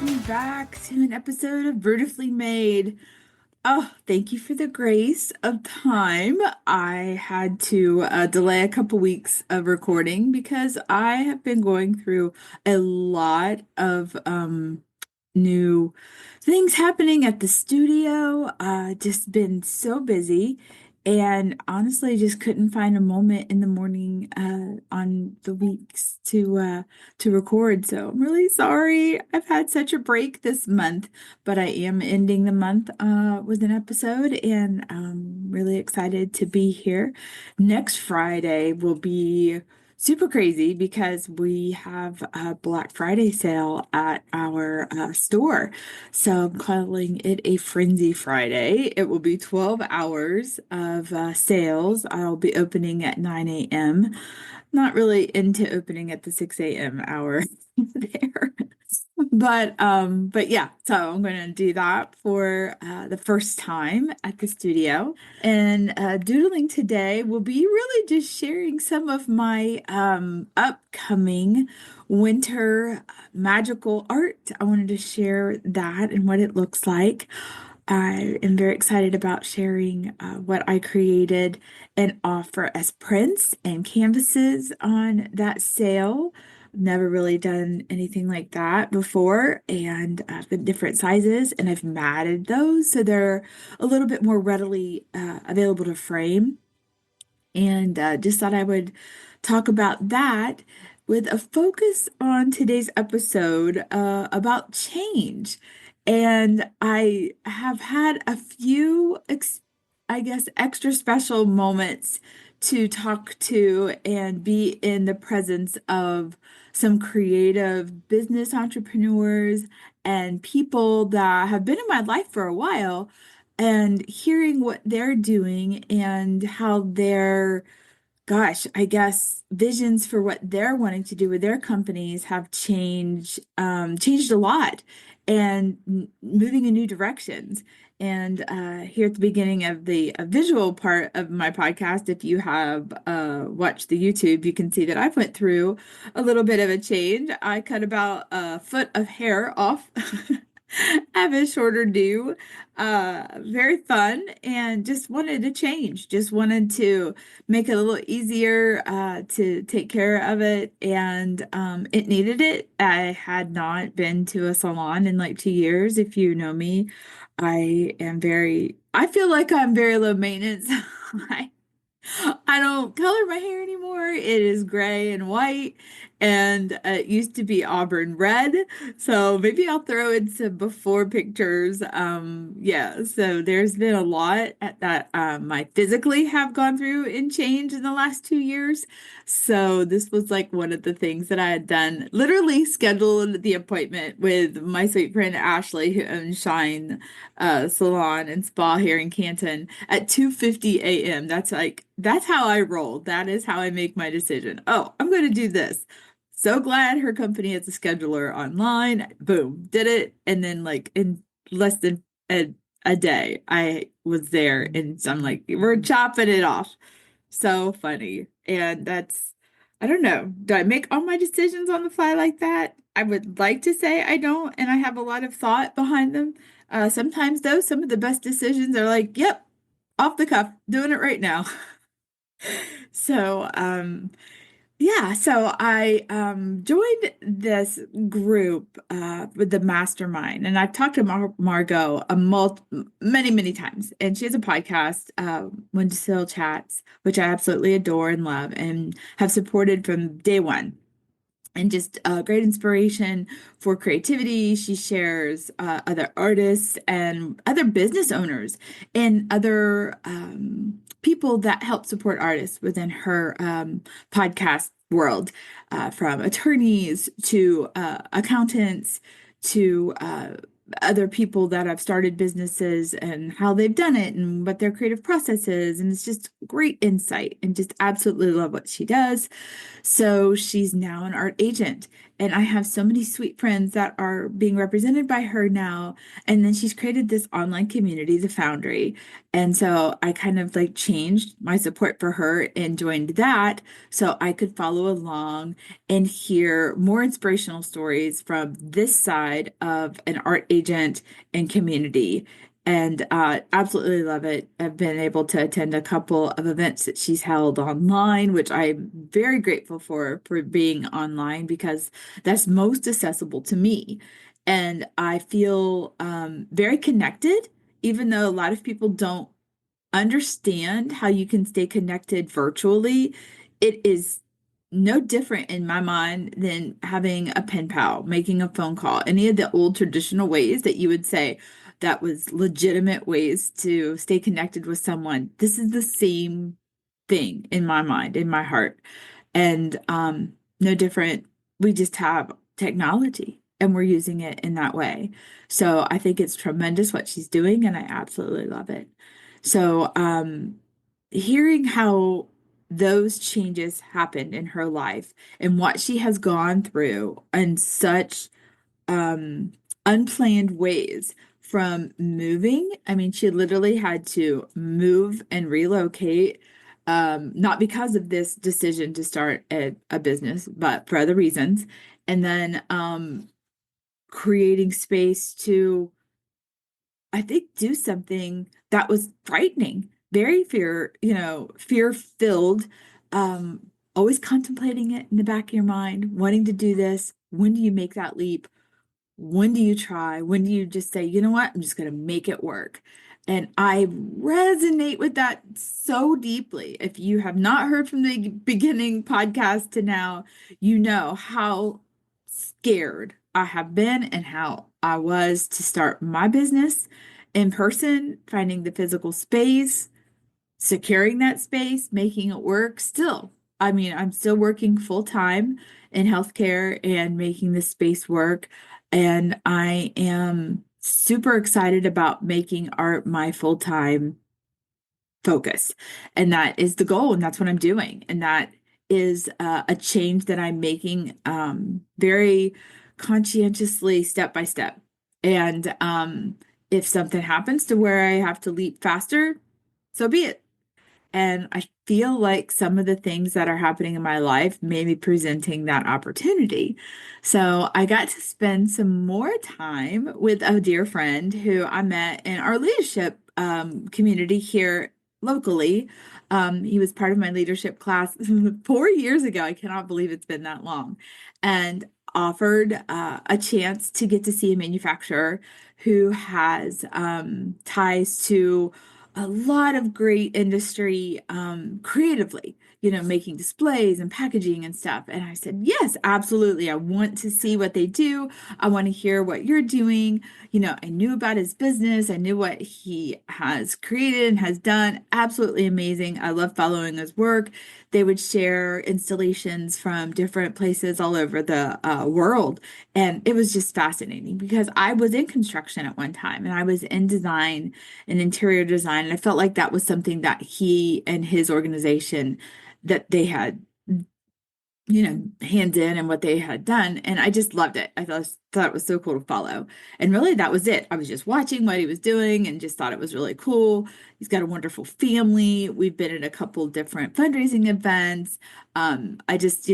welcome back to an episode of Beautifully Made. Oh, thank you for the grace of time. I had to delay a couple weeks of recording because I have been going through a lot of new things happening at the studio. Just been so busy, and honestly, just couldn't find a moment in the morning on the weeks to record. So I'm really sorry. I've had such a break this month, but I am ending the month with an episode, and I'm really excited to be here. Next Friday will be super crazy because we have a Black Friday sale at our store. So I'm calling it a Frenzy Friday. It will be 12 hours of sales. I'll be opening at 9 a.m. Not really into opening at the 6 a.m. hour there. But yeah, so I'm going to do that for the first time at the studio. And doodling today will be really just sharing some of my upcoming winter magical art. I wanted to share that and what it looks like. I am very excited about sharing what I created and offer as prints and canvases on that sale. Never really done anything like that before, and the different sizes, and I've matted those so they're a little bit more readily available to frame. And just thought I would talk about that with a focus on today's episode about change. And I have had a few, I guess, extra special moments to talk to and be in the presence of some creative business entrepreneurs and people that have been in my life for a while, and hearing what they're doing and how their, gosh, I guess visions for what they're wanting to do with their companies have changed a lot, and moving in new directions. And here at the beginning of the visual part of my podcast, if you have watched the YouTube, you can see that I've went through a little bit of a change. I cut about a foot of hair off. Have a shorter do. Very fun, and just wanted to change. Just wanted to make it a little easier to take care of it, and it needed it. I had not been to a salon in like 2 years. If you know me, I feel like I'm very low maintenance. I I don't color my hair anymore. It is gray and white, and it used to be auburn red. So maybe I'll throw in some before pictures. Yeah, so there's been a lot that I physically have gone through and changed in the last 2 years. So this was like one of the things that I had done, literally scheduled the appointment with my sweet friend Ashley, who owns Shine salon and spa here in Canton at 2:50 a.m. That's how I roll. That is how I make my decision. Oh, I'm going to do this. So glad her company has a scheduler online. Boom, did it. And then like in less than a day, I was there, and so I'm like, we're chopping it off. So funny. And I don't know. Do I make all my decisions on the fly like that? I would like to say I don't, and I have a lot of thought behind them. Sometimes, though, some of the best decisions are like, yep, off the cuff, doing it right now. So, yeah, so I joined this group with the mastermind, and I've talked to Margo many, many times, and she has a podcast, When Still Chats, which I absolutely adore and love, and have supported from day one. And just great inspiration for creativity. She shares other artists and other business owners and other people that help support artists within her podcast world, from attorneys to accountants to other people that have started businesses and how they've done it and what their creative process is. And it's just great insight, and just absolutely love what she does. So she's now an art agent, And I have so many sweet friends that are being represented by her now. And then she's created this online community, the Foundry. And so I kind of like changed my support for her and joined that so I could follow along and hear more inspirational stories from this side of an art agent and community. And absolutely love it. I've been able to attend a couple of events that she's held online, which I'm very grateful for being online because that's most accessible to me. And I feel very connected, even though a lot of people don't understand how you can stay connected virtually. It is no different in my mind than having a pen pal, making a phone call, any of the old traditional ways that you would say that was legitimate ways to stay connected with someone. This is the same thing in my mind, in my heart. And no different. We just have technology and we're using it in that way. So I think it's tremendous what she's doing, and I absolutely love it. So, hearing how those changes happened in her life and what she has gone through in such um, unplanned ways from moving. I mean, she literally had to move and relocate, not because of this decision to start a business, but for other reasons. And then creating space to I think do something that was frightening, very fear-filled, always contemplating it in the back of your mind, wanting to do this. When do you make that leap? When do you try? When do you just say, you know what? I'm just going to make it work. And I resonate with that so deeply. If you have not heard from the beginning podcast to now, you know how scared I have been and how I was to start my business in person, finding the physical space, securing that space, making it work. Still, I mean, I'm still working full time in healthcare and making this space work. And I am super excited about making art my full time focus. And that is the goal. And that's what I'm doing. And that is a change that I'm making very conscientiously, step by step. And if something happens to where I have to leap faster, so be it. And I feel like some of the things that are happening in my life may be presenting that opportunity. So I got to spend some more time with a dear friend who I met in our leadership community here locally. He was part of my leadership class 4 years ago. I cannot believe it's been that long. And offered a chance to get to see a manufacturer who has ties to a lot of great industry creatively, making displays and packaging and stuff. And I said, yes, absolutely. I want to see what they do. I want to hear what you're doing. I knew about his business. I knew what he has created and has done. Absolutely amazing. I love following his work. They would share installations from different places all over the world. And it was just fascinating because I was in construction at one time and I was in design and interior design. And I felt like that was something that he and his organization that they had, hands in and what they had done. And I just loved it. I thought it was so cool to follow. And really that was it. I was just watching what he was doing and just thought it was really cool. He's got a wonderful family. We've been at a couple different fundraising events. I just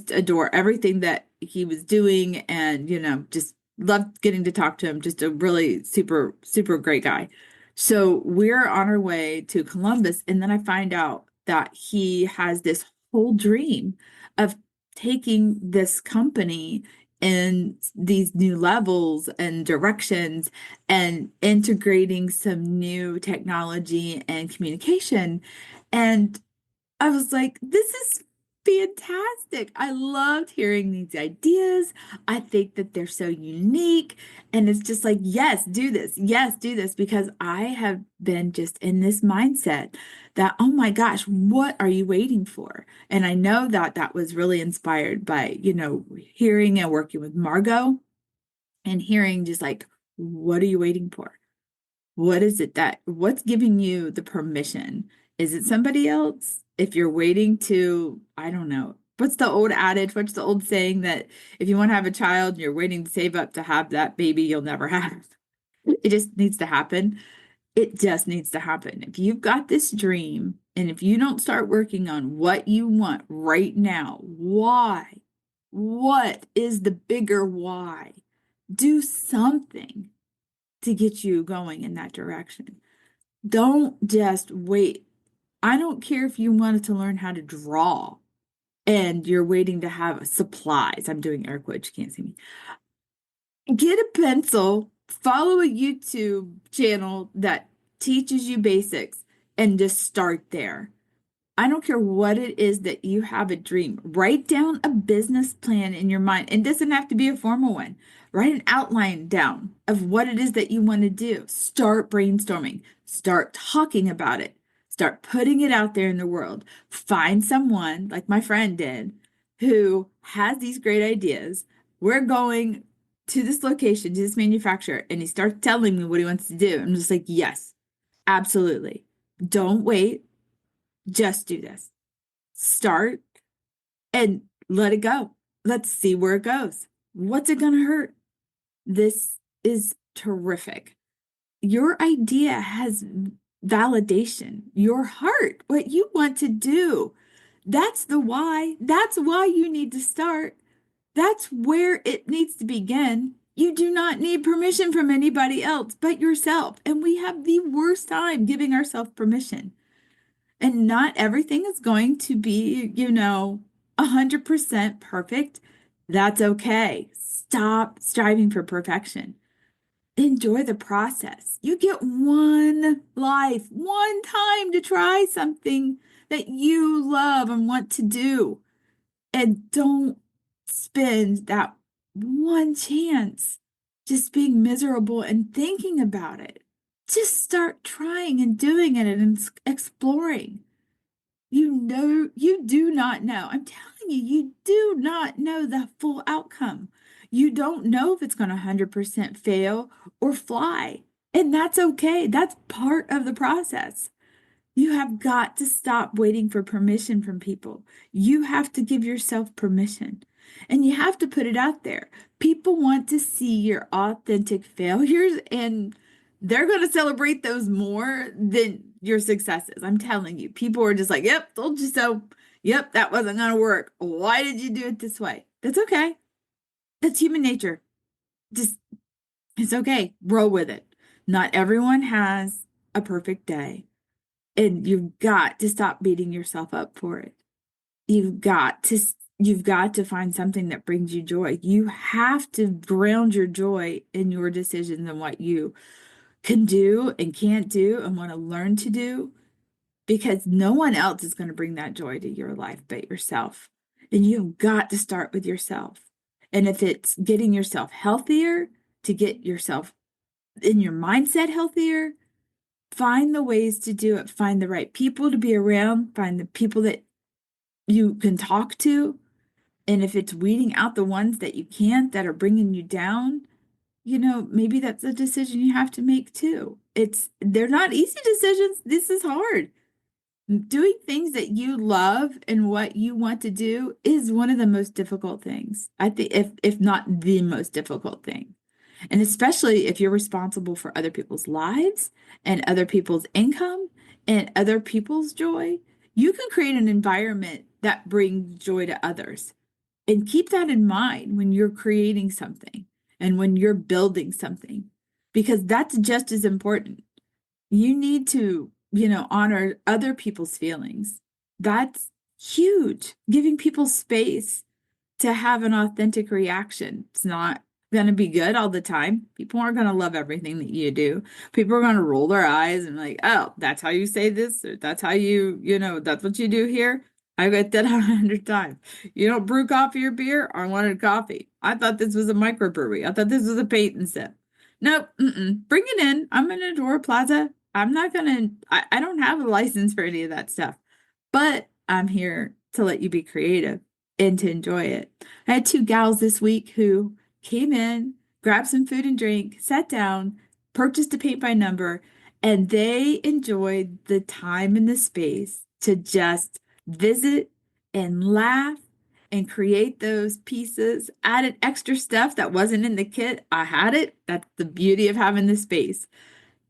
adore everything that he was doing and, just loved getting to talk to him. Just a really super, super great guy. So we're on our way to Columbus, and then I find out that he has this whole dream of taking this company in these new levels and directions and integrating some new technology and communication. And I was like, this is fantastic. I loved hearing these ideas. I think that they're so unique. And it's just like, yes, do this. Yes, do this. Because I have been just in this mindset that, oh my gosh, what are you waiting for? And I know that that was really inspired by, hearing and working with Margo and hearing just like, what are you waiting for? What is it what's giving you the permission? Is it somebody else? If you're waiting to, I don't know, What's the old adage? What's the old saying that if you want to have a child and you're waiting to save up to have that baby, you'll never have? It just needs to happen. It just needs to happen. If you've got this dream and if you don't start working on what you want right now, why? What is the bigger why? Do something to get you going in that direction. Don't just wait. I don't care if you wanted to learn how to draw and you're waiting to have supplies. I'm doing air quotes, you can't see me. Get a pencil, follow a YouTube channel that teaches you basics, and just start there. I don't care what it is that you have a dream. Write down a business plan in your mind. It doesn't have to be a formal one. Write an outline down of what it is that you want to do. Start brainstorming. Start talking about it. Start putting it out there in the world. Find someone like my friend did who has these great ideas. We're going to this location, to this manufacturer, and he starts telling me what he wants to do. I'm just like, yes, absolutely. Don't wait. Just do this. Start and let it go. Let's see where it goes. What's it going to hurt? This is terrific. Your idea has validation. Your heart, what you want to do. That's the why. That's why you need to start. That's where it needs to begin. You do not need permission from anybody else but yourself. And we have the worst time giving ourselves permission. And not everything is going to be, 100% perfect. That's okay. Stop striving for perfection. Enjoy the process. You get one life, one time to try something that you love and want to do. And don't spend that one chance just being miserable and thinking about it. Just start trying and doing it and exploring. You do not know. I'm telling you, you do not know the full outcome. You don't know if it's going to 100% fail or fly. And that's okay. That's part of the process. You have got to stop waiting for permission from people. You have to give yourself permission and you have to put it out there. People want to see your authentic failures and they're going to celebrate those more than your successes. I'm telling you, people are just like, yep, told you so. Yep, that wasn't going to work. Why did you do it this way? That's okay. That's human nature. Just, it's okay. Roll with it. Not everyone has a perfect day. And you've got to stop beating yourself up for it. You've got to you've got to find something that brings you joy. You have to ground your joy in your decisions and what you can do and can't do and want to learn to do because no one else is going to bring that joy to your life but yourself. And you've got to start with yourself. And if it's getting yourself healthier, to get yourself in your mindset healthier, find the ways to do it. Find the right people to be around. Find the people that you can talk to. And if it's weeding out the ones that you can't, that are bringing you down, maybe that's a decision you have to make too. They're not easy decisions. This is hard. Doing things that you love and what you want to do is one of the most difficult things. I think if not the most difficult thing. And especially if you're responsible for other people's lives and other people's income and other people's joy, you can create an environment that brings joy to others. And keep that in mind when you're creating something and when you're building something, because that's just as important. You need to, honor other people's feelings. That's huge. Giving people space to have an authentic reaction. It's not going to be good all the time. People aren't going to love everything that you do. People are going to roll their eyes and like, oh, that's how you say this, or that's how that's what you do here. I got that 100 times. You don't brew coffee or beer? I wanted coffee. I thought this was a microbrewery. I thought this was a paint and sip. Nope, bring it in. I'm in Adora Plaza. I'm not gonna, I don't have a license for any of that stuff, but I'm here to let you be creative and to enjoy it. I had two gals this week who came in, grabbed some food and drink, sat down, purchased a paint by number, and they enjoyed the time and the space to just visit and laugh and create those pieces, added extra stuff that wasn't in the kit. I had it. That's the beauty of having the space.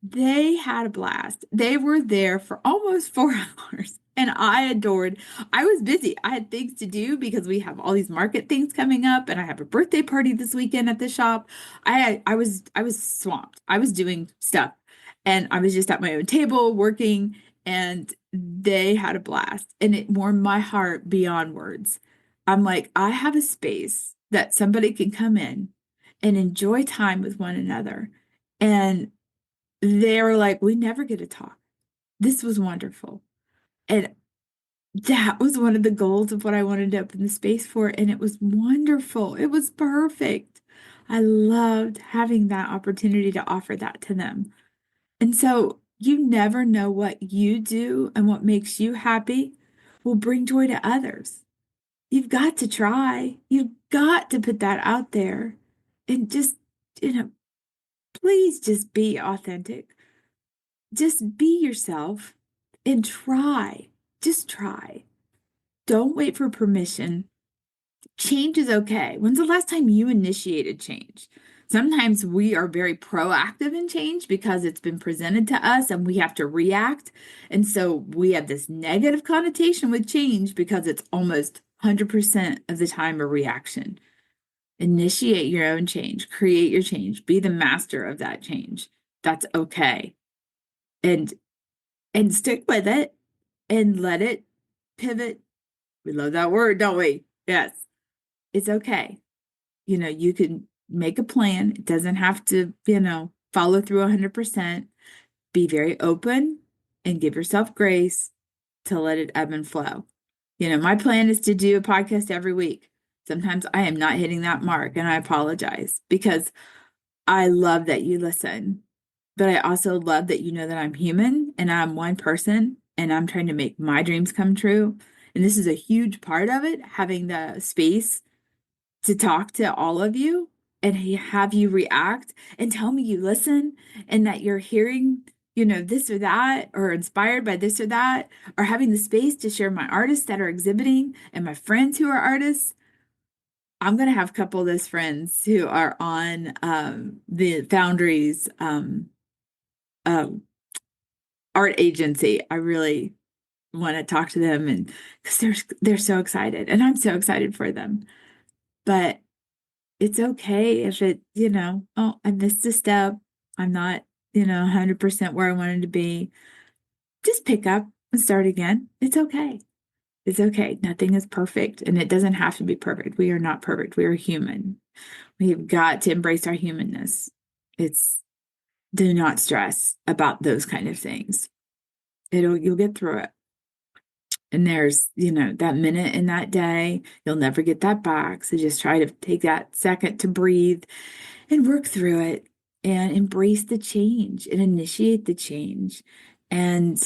They had a blast. They were there for almost 4 hours and I adored. I was busy. I had things to do because we have all these market things coming up and I have a birthday party this weekend at the shop. I was swamped. I was doing stuff and I was just at my own table working and they had a blast and it warmed my heart beyond words. I'm like, I have a space that somebody can come in and enjoy time with one another. And they were like, we never get to talk. This was wonderful. And that was one of the goals of what I wanted to open the space for. And it was wonderful. It was perfect. I loved having that opportunity to offer that to them. And so you never know what you do and what makes you happy will bring joy to others. You've got to try. You've got to put that out there and just, please just be authentic. Just be yourself and try. Just try. Don't wait for permission. Change is okay. When's the last time you initiated change? Sometimes we are very proactive in change because it's been presented to us and we have to react. And so we have this negative connotation with change because it's almost 100% of the time a reaction. Initiate your own change, create your change, be the master of that change. That's okay. And stick with it and let it pivot. We love that word, don't we? Yes, it's okay. You can make a plan. It doesn't have to, follow through 100%. Be very open and give yourself grace to let it ebb and flow. My plan is to do a podcast every week. Sometimes I am not hitting that mark and I apologize because I love that you listen. But I also love that you know that I'm human and I'm one person and I'm trying to make my dreams come true. And this is a huge part of it, having the space to talk to all of you and have you react and tell me you listen and that you're hearing, this or that, or inspired by this or that, or having the space to share my artists that are exhibiting and my friends who are artists. I'm going to have a couple of those friends who are on the Foundries um, art agency. I really want to talk to them and because they're so excited and I'm so excited for them. But it's okay if oh, I missed a step. I'm not, 100% where I wanted to be. Just pick up and start again. It's okay. It's okay. Nothing is perfect and it doesn't have to be perfect. We are not perfect. We are human. We've got to embrace our humanness. Do not stress about those kind of things. You'll get through it. And there's, that minute in that day, you'll never get that back. So just try to take that second to breathe and work through it and embrace the change and initiate the change. And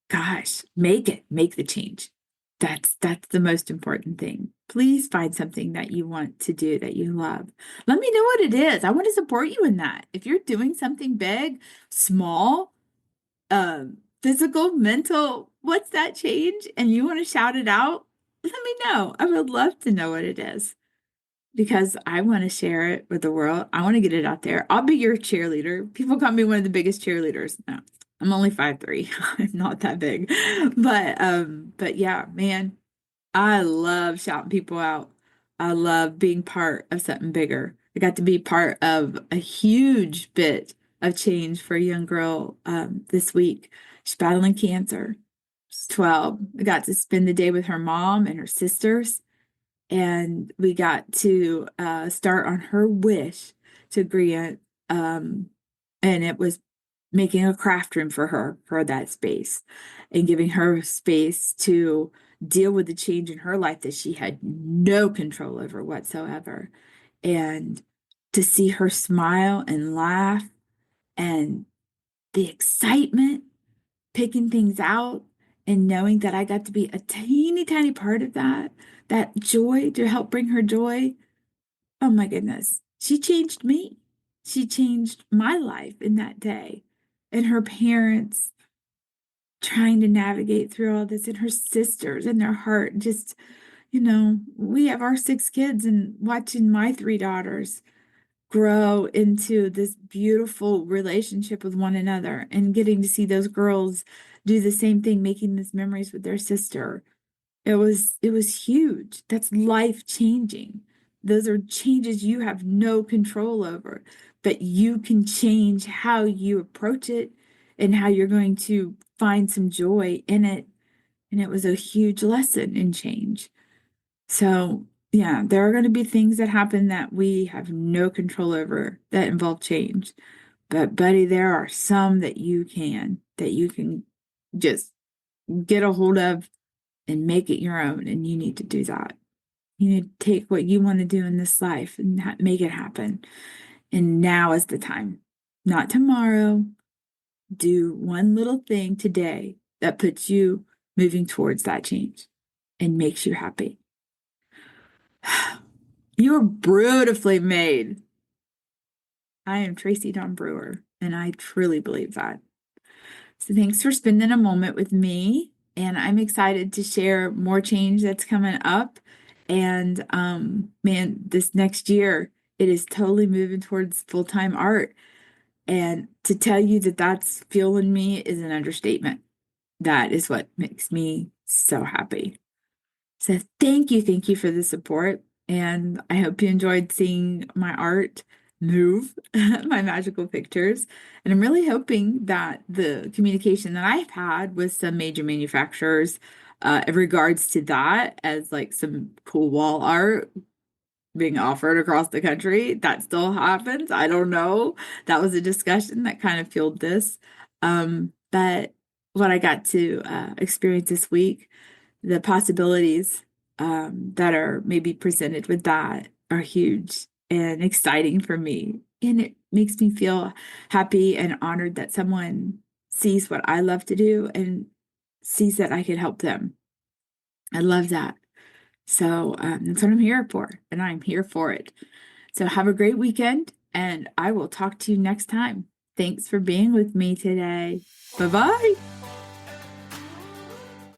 gosh, make the change. That's the most important thing. Please find something that you want to do that you love. Let me know what it is. I want to support you in that. If you're doing something big, small, physical, mental, what's that change? And you want to shout it out, let me know. I would love to know what it is because I want to share it with the world. I want to get it out there. I'll be your cheerleader. People call me one of the biggest cheerleaders. No, I'm only 5'3". I'm not that big. But yeah, man, I love shouting people out. I love being part of something bigger. I got to be part of a huge bit of change for a young girl this week. She's battling cancer. She's 12. I got to spend the day with her mom and her sisters, and we got to start on her wish to grant, and it was making a craft room for her for that space and giving her space to deal with the change in her life that she had no control over whatsoever. And to see her smile and laugh and the excitement, picking things out and knowing that I got to be a teeny tiny part of that joy to help bring her joy. Oh my goodness. She changed me. She changed my life in that day. And her parents trying to navigate through all this and her sisters and their heart just, we have our 6 kids, and watching my 3 daughters grow into this beautiful relationship with one another and getting to see those girls do the same thing, making these memories with their sister. It was huge. That's life changing. Those are changes you have no control over, but you can change how you approach it and how you're going to find some joy in it. And it was a huge lesson in change. So, yeah, there are going to be things that happen that we have no control over that involve change. But, buddy, there are some that you can just get a hold of and make it your own. And you need to do that. You need to take what you want to do in this life and make it happen. And now is the time, not tomorrow. Do one little thing today that puts you moving towards that change and makes you happy. You're beautifully made. I am Tracy Dawn Brewer, and I truly believe that. So thanks for spending a moment with me, and I'm excited to share more change that's coming up. And man, this next year, it is totally moving towards full-time art. And to tell you that that's fueling me is an understatement. That is what makes me so happy. So thank you for the support. And I hope you enjoyed seeing my art move, my magical pictures. And I'm really hoping that the communication that I've had with some major manufacturers in regards to that as like some cool wall art being offered across the country, that still happens. I don't know. That was a discussion that kind of fueled this. But what I got to experience this week, the possibilities that are maybe presented with that are huge and exciting for me. And it makes me feel happy and honored that someone sees what I love to do and sees that I can help them. I love that. So that's what I'm here for, and I'm here for it. So have a great weekend, and I will talk to you next time. Thanks for being with me today. Bye bye.